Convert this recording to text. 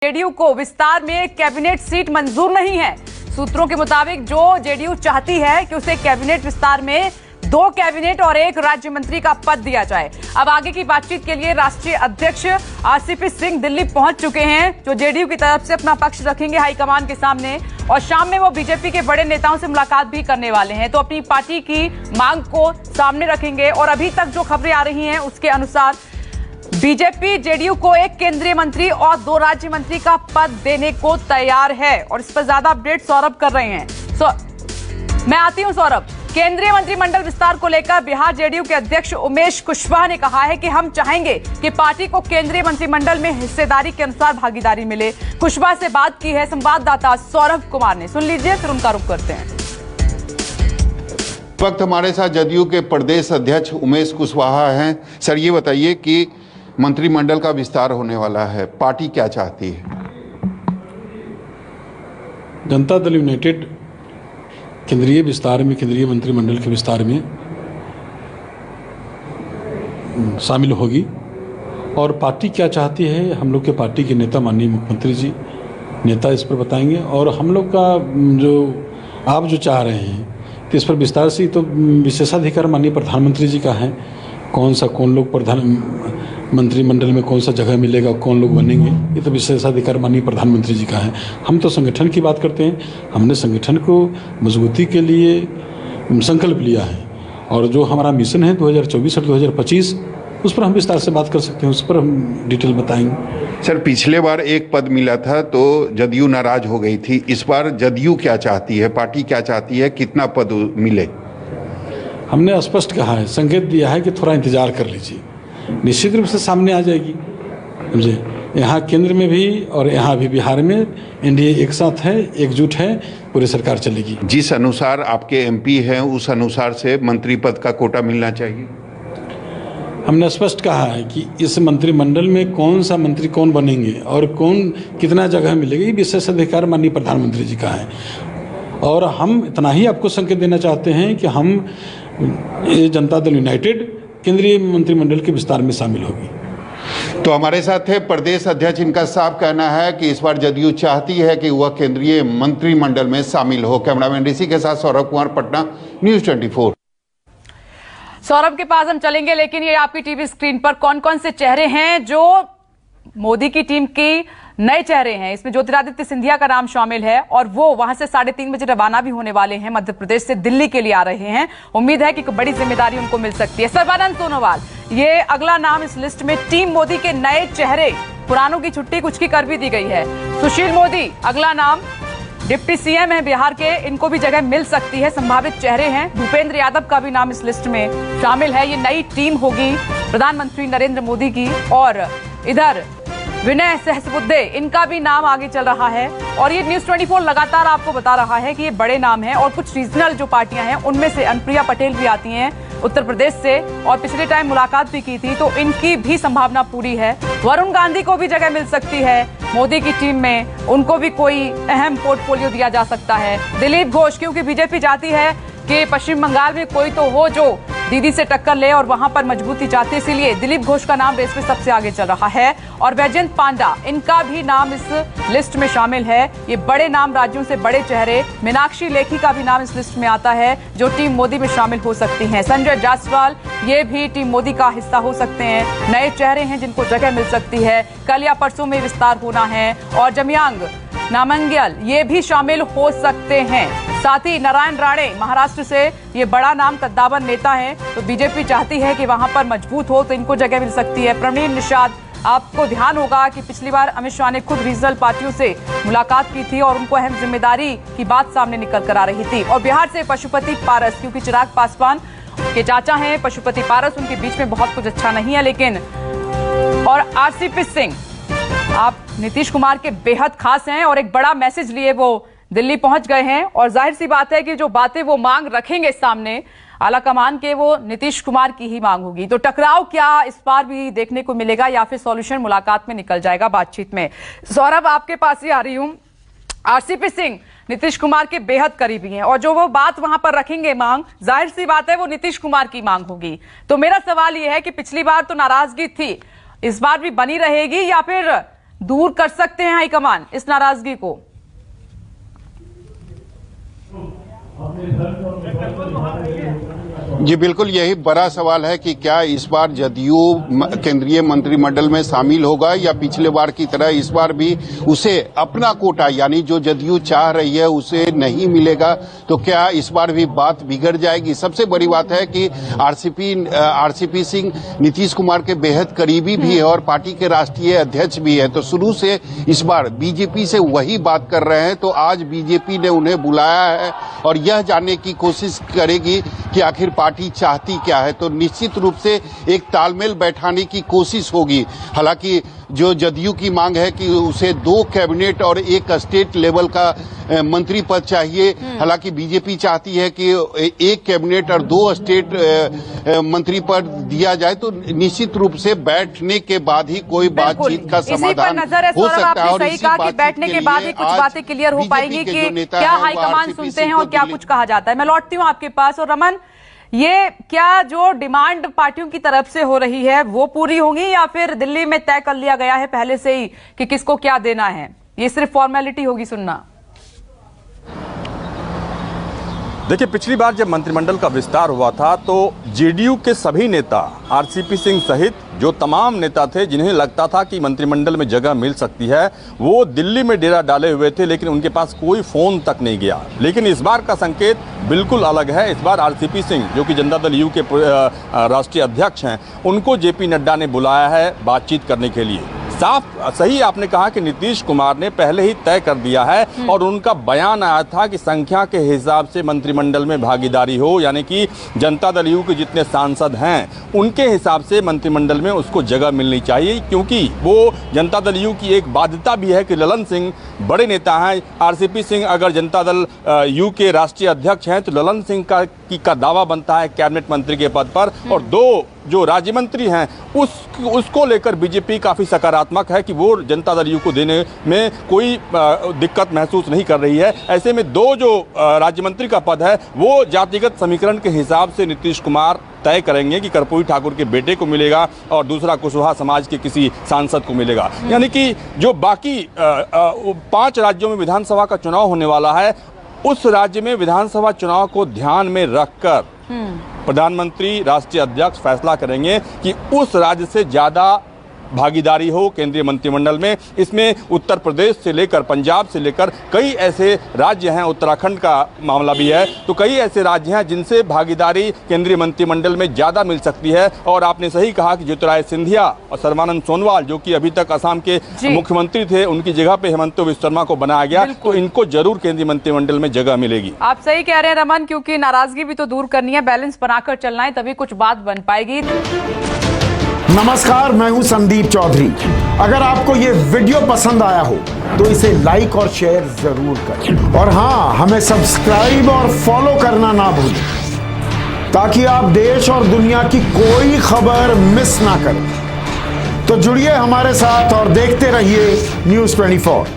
JDU को विस्तार में कैबिनेट सीट मंजूर नहीं है। सूत्रों के मुताबिक जो जेडीयू चाहती है कि उसे कैबिनेट विस्तार में 2 कैबिनेट और 1 राज्य मंत्री का पद दिया जाए। अब आगे की बातचीत के लिए राष्ट्रीय अध्यक्ष आरसीपी सिंह दिल्ली पहुंच चुके हैं, जो जेडीयू की तरफ से अपना पक्ष रखेंगे हाईकमान के सामने, और शाम में वो बीजेपी के बड़े नेताओं से मुलाकात भी करने वाले हैं। तो अपनी पार्टी की मांग को सामने रखेंगे। और अभी तक जो खबरें आ रही हैं उसके अनुसार बीजेपी जेडीयू को 1 केंद्रीय मंत्री और 2 राज्य मंत्री का पद देने को तैयार है। और इस पर ज्यादा अपडेट सौरभ कर रहे हैं। मैं आती हूं सौरभ। केंद्रीय मंत्रिमंडल विस्तार को लेकर बिहार जेडीयू के अध्यक्ष उमेश कुशवाहा ने कहा है कि हम चाहेंगे कि पार्टी को केंद्रीय मंत्रिमंडल में हिस्सेदारी के अनुसार भागीदारी मिले। कुशवाहा से बात की है संवाददाता सौरभ कुमार ने, सुन लीजिए फिर उनका रुख करते हैं। वक्त हमारे साथ जदयू के प्रदेश अध्यक्ष उमेश कुशवाहा हैं। सर, ये बताइए कि मंत्रिमंडल का विस्तार होने वाला है, पार्टी क्या चाहती है? जनता दल यूनाइटेड केंद्रीय विस्तार में, केंद्रीय मंत्रिमंडल के विस्तार में शामिल होगी। और पार्टी क्या चाहती है, हम लोग के पार्टी के नेता माननीय मुख्यमंत्री जी नेता इस पर बताएंगे। और हम लोग का जो आप जो चाह रहे हैं कि इस पर विस्तार से, तो विशेषाधिकार माननीय प्रधानमंत्री जी का है। कौन लोग मंत्रिमंडल में कौन सा जगह मिलेगा, कौन लोग बनेंगे, ये तो विशेषाधिकार माननीय प्रधानमंत्री जी का है। हम तो संगठन की बात करते हैं। हमने संगठन को मजबूती के लिए संकल्प लिया है। और जो हमारा मिशन है 2024 और 2025, उस पर हम विस्तार से बात कर सकते हैं, उस पर हम डिटेल बताएंगे। सर, पिछले बार 1 पद मिला था तो जदयू नाराज हो गई थी। इस बार जदयू क्या चाहती है, पार्टी क्या चाहती है, कितना पद मिले? हमने स्पष्ट कहा है, संकेत दिया है कि थोड़ा इंतजार कर लीजिए, निश्चित रूप से सामने आ जाएगी। समझे, यहाँ केंद्र में भी और यहाँ भी बिहार में एनडीए एक साथ है, एकजुट है, पूरी सरकार चलेगी। जिस अनुसार आपके एमपी हैं उस अनुसार से मंत्री पद का कोटा मिलना चाहिए। हमने स्पष्ट कहा है कि इस मंत्रिमंडल में कौन सा मंत्री कौन बनेंगे और कौन कितना जगह मिलेगी, ये विशेष अधिकार माननीय प्रधानमंत्री जी का है। और हम इतना ही आपको संकेत देना चाहते हैं कि हम जनता दल यूनाइटेड केंद्रीय मंत्रिमंडल के विस्तार में शामिल होगी। तो हमारे साथ है प्रदेश अध्यक्ष। इनका साफ कहना है कि इस बार जदयू चाहती है कि वह केंद्रीय मंत्रिमंडल में शामिल हो। कैमरामैन ऋषि के साथ सौरभ कुमार, पटना, न्यूज़ 24। सौरभ के पास हम चलेंगे, लेकिन ये आपकी टीवी स्क्रीन पर कौन कौन से चेहरे हैं जो मोदी की टीम की नए चेहरे हैं। इसमें ज्योतिरादित्य सिंधिया का नाम शामिल है और वो वहां से 3:30 बजे रवाना भी होने वाले हैं। मध्य प्रदेश से दिल्ली के लिए आ रहे हैं। उम्मीद है कि बड़ी जिम्मेदारी उनको मिल सकती है। सर्बानंद सोनोवाल, ये अगला नाम इस लिस्ट में। टीम मोदी के नए चेहरे, पुरानों की छुट्टी कुछ की कर भी दी गई है। सुशील मोदी अगला नाम, डिप्टी सीएम है बिहार के, इनको भी जगह मिल सकती है, संभावित चेहरे हैं। भूपेंद्र यादव का भी नाम इस लिस्ट में शामिल है। ये नई टीम होगी प्रधानमंत्री नरेंद्र मोदी की। और इधर विनय सहस्रबुद्धे, इनका भी नाम आगे चल रहा है। और ये न्यूज़ 24 लगातार आपको बता रहा है कि ये बड़े नाम हैं। और कुछ रीजनल जो पार्टियां हैं उनमें से अनुप्रिया पटेल भी आती हैं उत्तर प्रदेश से, और पिछले टाइम मुलाकात भी की थी, तो इनकी भी संभावना पूरी है। वरुण गांधी को भी जगह मिल सकती है मोदी की टीम में, उनको भी कोई अहम पोर्टफोलियो दिया जा सकता है। दिलीप घोष, क्योंकि बीजेपी चाहती है कि पश्चिम बंगाल में कोई तो हो जो दीदी से टक्कर ले और वहां पर मजबूती चाहते, इसीलिए दिलीप घोष का नाम रेस में सबसे आगे चल रहा है। और वैजयंत पांडा, इनका भी नाम इस लिस्ट में शामिल है। ये बड़े नाम, राज्यों से बड़े चेहरे। मीनाक्षी लेखी का भी नाम इस लिस्ट में आता है, जो टीम मोदी में शामिल हो सकती हैं। संजय जायसवाल, ये भी टीम मोदी का हिस्सा हो सकते हैं। नए चेहरे हैं जिनको जगह मिल सकती है। कल या परसों में विस्तार होना है। और जमयांग नामंग्याल, ये भी शामिल हो सकते हैं। साथ ही नारायण राणे महाराष्ट्र से, ये बड़ा नाम, कद्दावर नेता है, तो बीजेपी चाहती है कि वहां पर मजबूत हो, तो इनको जगह मिल सकती है। प्रवीण निषाद, आपको ध्यान होगा कि पिछली बार अमित शाह ने खुद रीजनल पार्टियों से मुलाकात की थी और उनको अहम जिम्मेदारी की बात सामने निकल कर आ रही थी। और बिहार से पशुपति पारस, क्योंकि चिराग पासवान के चाचा हैं पशुपति पारस, उनके बीच में बहुत कुछ अच्छा नहीं है लेकिन। और आरसीपी सिंह, आप नीतीश कुमार के बेहद खास हैं और एक बड़ा मैसेज लिए वो दिल्ली पहुंच गए हैं। और जाहिर सी बात है कि जो बातें वो मांग रखेंगे सामने आला कमान के, वो नीतीश कुमार की ही मांग होगी। तो टकराव क्या इस बार भी देखने को मिलेगा या फिर सॉल्यूशन मुलाकात में निकल जाएगा बातचीत में? सौरभ, आपके पास ही आ रही हूं। आरसीपी सिंह नीतीश कुमार के बेहद करीबी हैं और जो वो बात वहां पर रखेंगे मांग, जाहिर सी बात है वो नीतीश कुमार की मांग होगी। तो मेरा सवाल ये है कि पिछली बार तो नाराजगी थी, इस बार भी बनी रहेगी या फिर दूर कर सकते हैं हाईकमान इस नाराजगी को? जी बिल्कुल, यही बड़ा सवाल है कि क्या इस बार जदयू केंद्रीय मंत्रिमंडल में शामिल होगा या पिछले बार की तरह इस बार भी उसे अपना कोटा यानी जो जदयू चाह रही है उसे नहीं मिलेगा। तो क्या इस बार भी बात बिगड़ जाएगी? सबसे बड़ी बात है कि आरसीपी सिंह नीतीश कुमार के बेहद करीबी भी है और पार्टी के राष्ट्रीय अध्यक्ष भी है, तो शुरू से इस बार बीजेपी से वही बात कर रहे हैं। तो आज बीजेपी ने उन्हें बुलाया है और यह जानने की कोशिश करेगी कि आखिर पार्टी चाहती क्या है। तो निश्चित रूप से एक तालमेल बैठाने की कोशिश होगी। हालांकि जो जदयू की मांग है कि उसे 2 कैबिनेट और 1 स्टेट लेवल का मंत्री पद चाहिए, हालांकि बीजेपी चाहती है कि 1 कैबिनेट और 2 स्टेट मंत्री पद दिया जाए। तो निश्चित रूप से बैठने के बाद ही कोई बातचीत का समाधान हो सकता है। और सही कहा कि बैठने के बाद ही कुछ बातें क्लियर हो पाएंगी कि क्या हाईकमान सुनते हैं और क्या कुछ कहा जाता है। मैं लौटती हूँ आपके पास। और रमन, ये क्या जो डिमांड पार्टियों की तरफ से हो रही है वो पूरी होंगी या फिर दिल्ली में तय कर लिया गया है पहले से ही कि किसको क्या देना है? ये सिर्फ फॉर्मेलिटी होगी सुनना? देखिए, पिछली बार जब मंत्रिमंडल का विस्तार हुआ था तो जेडीयू के सभी नेता, आरसीपी सिंह सहित जो तमाम नेता थे जिन्हें लगता था कि मंत्रिमंडल में जगह मिल सकती है, वो दिल्ली में डेरा डाले हुए थे, लेकिन उनके पास कोई फोन तक नहीं गया। लेकिन इस बार का संकेत बिल्कुल अलग है। इस बार आरसीपी सिंह, जो कि जनता दल यू के राष्ट्रीय अध्यक्ष हैं, उनको जेपी नड्डा ने बुलाया है बातचीत करने के लिए। साफ सही आपने कहा कि नीतीश कुमार ने पहले ही तय कर दिया है और उनका बयान आया था कि संख्या के हिसाब से मंत्रिमंडल में भागीदारी हो, यानी कि जनता दल यू के जितने सांसद हैं उनके हिसाब से मंत्रिमंडल में उसको जगह मिलनी चाहिए, क्योंकि वो जनता दल यू की एक बाध्यता भी है कि ललन सिंह बड़े नेता हैं। आरसीपी सिंह अगर जनता दल यू के राष्ट्रीय अध्यक्ष हैं तो ललन सिंह का दावा बनता है कैबिनेट मंत्री के पद पर, और 2 जो राज्य मंत्री हैं उसको लेकर बीजेपी काफी सकारात्मक है कि वो जनता दल यू को देने में कोई दिक्कत महसूस नहीं कर रही है। ऐसे में 2 जो राज्य मंत्री का पद है वो जातिगत समीकरण के हिसाब से नीतीश कुमार तय करेंगे कि कर्पूरी ठाकुर के बेटे को मिलेगा और दूसरा कुशवाहा समाज के किसी सांसद को मिलेगा। यानी कि जो बाकी 5 राज्यों में विधानसभा का चुनाव होने वाला है, उस राज्य में विधानसभा चुनाव को ध्यान में रखकर प्रधानमंत्री, राष्ट्रीय अध्यक्ष फैसला करेंगे कि उस राज्य से ज्यादा भागीदारी हो केंद्रीय मंत्रिमंडल में। इसमें उत्तर प्रदेश से लेकर पंजाब से लेकर कई ऐसे राज्य हैं, उत्तराखंड का मामला भी है, तो कई ऐसे राज्य हैं जिनसे भागीदारी केंद्रीय मंत्रिमंडल में ज़्यादा मिल सकती है। और आपने सही कहा कि ज्योतिरादित्य सिंधिया और सर्बानंद सोनोवाल, जो कि अभी तक असम के मुख्यमंत्री थे, उनकी जगह पे हेमंत बिस्वा शर्मा को बनाया गया, तो इनको जरूर केंद्रीय मंत्रिमंडल में जगह मिलेगी। आप सही कह रहे हैं रमन, क्योंकि नाराजगी भी तो दूर करनी है, बैलेंस बनाकर चलना है, तभी कुछ बात बन पाएगी। नमस्कार, मैं हूं संदीप चौधरी। अगर आपको ये वीडियो पसंद आया हो तो इसे लाइक और शेयर जरूर करें, और हाँ, हमें सब्सक्राइब और फॉलो करना ना भूलें ताकि आप देश और दुनिया की कोई खबर मिस ना करें। तो जुड़िए हमारे साथ और देखते रहिए News 24।